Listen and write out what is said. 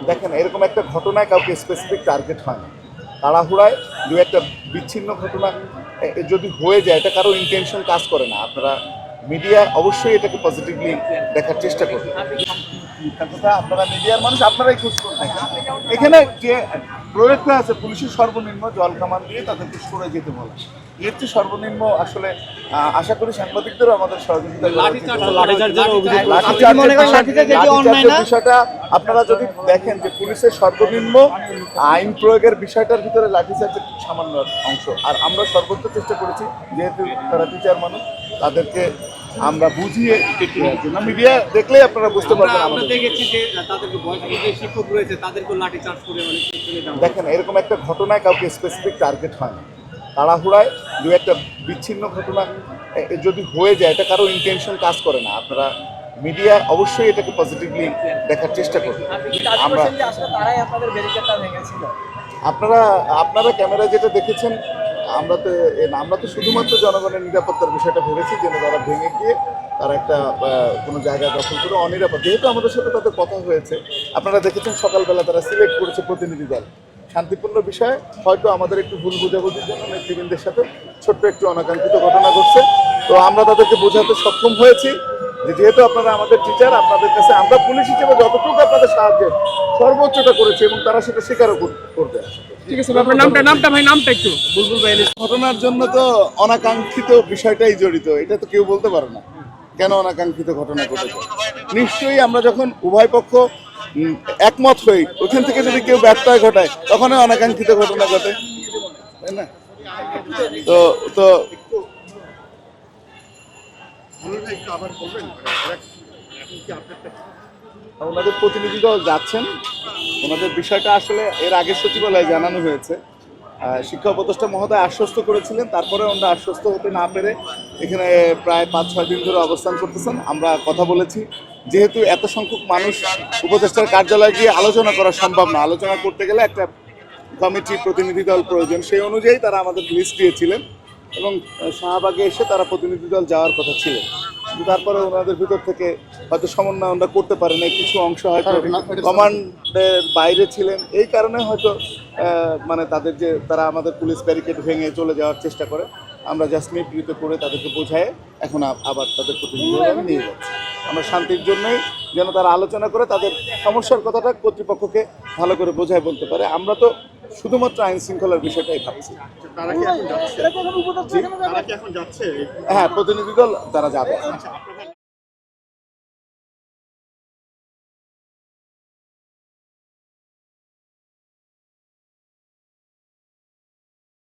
দেখেন, এরকম একটা ঘটনায় কাউকে স্পেসিফিক টার্গেট হয় না। তাড়াহুড়ায় দু একটা বিচ্ছিন্ন ঘটনা যদি হয়ে যায়, এটা কারো ইন্টেনশন কাজ করে না। আপনারা মিডিয়া অবশ্যই এটাকে পজিটিভলি দেখার চেষ্টা করবেন। কথা, আপনারা মিডিয়ার মানুষ, আপনারাই খোঁজ করবেন। এখানে যে প্রয়োগটা আছে, পুলিশের সর্বনিম্ন জল কামান দিয়ে তাদেরকে সরে যেতে বলা, এর চেয়ে সর্বনিম্ন আসলে আশা করি সাংবাদিকদেরও আমাদের সহযোগিতা বিষয়টা আপনারা যদি দেখেন যে পুলিশের সর্বনিম্ন আইন প্রয়োগের বিষয়টার ভিতরে লাঠিচার্জের সামান্য অংশ। আর আমরা সর্বোচ্চ চেষ্টা করেছি, যেহেতু তারা টিচার মানুষ, তাদেরকে আমরা বুঝিয়ে জন্য মিডিয়া দেখলেই আপনারা বুঝতে পারবেন। দেখেন, এরকম একটা ঘটনায় কাউকে স্পেসিফিক টার্গেট হয় না। তাড়াহুড়ায় দু একটা বিচ্ছিন্ন ঘটনা যদি হয়ে যায়, এটা কারো ইন্টেনশন কাজ করে না। আপনারা মিডিয়া অবশ্যই এটাকে পজিটিভলি দেখার চেষ্টা করবেন। আপনারা ক্যামেরা যেটা দেখেছেন, আমরা তো শুধুমাত্র জনগণের নিরাপত্তার বিষয়টা ভেবেছি, যেন তারা ভেঙে গিয়ে তারা একটা কোনো জায়গায় দখল করে অনিরাপদ। যেহেতু আমাদের সাথে তাদের কথা হয়েছে, আপনারা দেখেছেন সকালবেলা তারা সিলেক্ট করেছে প্রতিনিধি দল। শান্তিপূর্ণ বিষয়ে হয়তো আমাদের একটু ভুল বোঝাবুঝির জন্য নেতৃবৃন্দের সাথে ছোট্ট একটু অনাকাঙ্ক্ষিত ঘটনা ঘটছে। তো আমরা তাদেরকে বোঝাতে সক্ষম হয়েছি যে যেহেতু আপনারা আমাদের টিচার, আপনাদের কাছে আমরা পুলিশ হিসেবে যতটুকু আপনাদের সাহায্যের সর্বোচ্চটা করেছি, এবং তারা সেটা স্বীকারও করবে। ঠিক আছে, আপনার নামটা ভাই, নামটা একটু বুলবুল ভাই। ঘটনার জন্য তো অনাকাঙ্ক্ষিত বিষয়টাই জড়িত, এটা তো কেউ বলতে পারে না কেন অনাকাঙ্ক্ষিত ঘটনা ঘটেছে। নিশ্চয়ই আমরা যখন উভয় পক্ষ একমত হই, ওখান থেকে যদি কেউ ব্যত্যয় ঘটায়, তখনই অনাকাঙ্ক্ষিত ঘটনা ঘটে, তাই না? তো তো ওনাদের প্রতিনিধি দল যাচ্ছেন, ওনাদের বিষয়টা আসলে এর আগে সচিবালয়ে জানানো হয়েছে। শিক্ষা উপদেষ্টা মহোদয় আশ্বস্ত করেছিলেন, তারপরে ওনারা আশ্বস্ত হতে না পেরে এখানে প্রায় 5-6 দিন ধরে অবস্থান করতেছেন। আমরা কথা বলেছি, যেহেতু এত সংখ্যক মানুষ উপদেষ্টার কার্যালয়ে গিয়ে আলোচনা করা সম্ভব না, আলোচনা করতে গেলে একটা কমিটি প্রতিনিধি দল প্রয়োজন, সেই অনুযায়ী তারা আমাদের লিস্ট দিয়েছিলেন এবং শাহবাগে এসে তারা প্রতিনিধি দল যাওয়ার কথা ছিল। কিন্তু তারপরে ওনাদের ভিতর থেকে হয়তো সমন্বয় ওনারা করতে পারেন, কিছু অংশ হয়তো কমান্ডের বাইরে ছিলেন, এই কারণে হয়তো মানে তারা আমাদের পুলিশ ব্যারিকেড ভেঙে চলে যাওয়ার চেষ্টা করে। আমরা জাস্ট নিবৃত্ত করে তাদেরকে বোঝায় এখন আবার তাদের প্রতিনিধি দল নিয়ে যাচ্ছি। আমরা শান্তির জন্যই যেন তারা আলোচনা করে তাদের সমস্যার কথাটা কর্তৃপক্ষকে ভালো করে বোঝায় বলতে পারে। আমরা তো শুধুমাত্র আইন শৃঙ্খলার বিষয়টাই ভাবছি। হ্যাঁ, প্রতিনিধি দল তারা যাবে।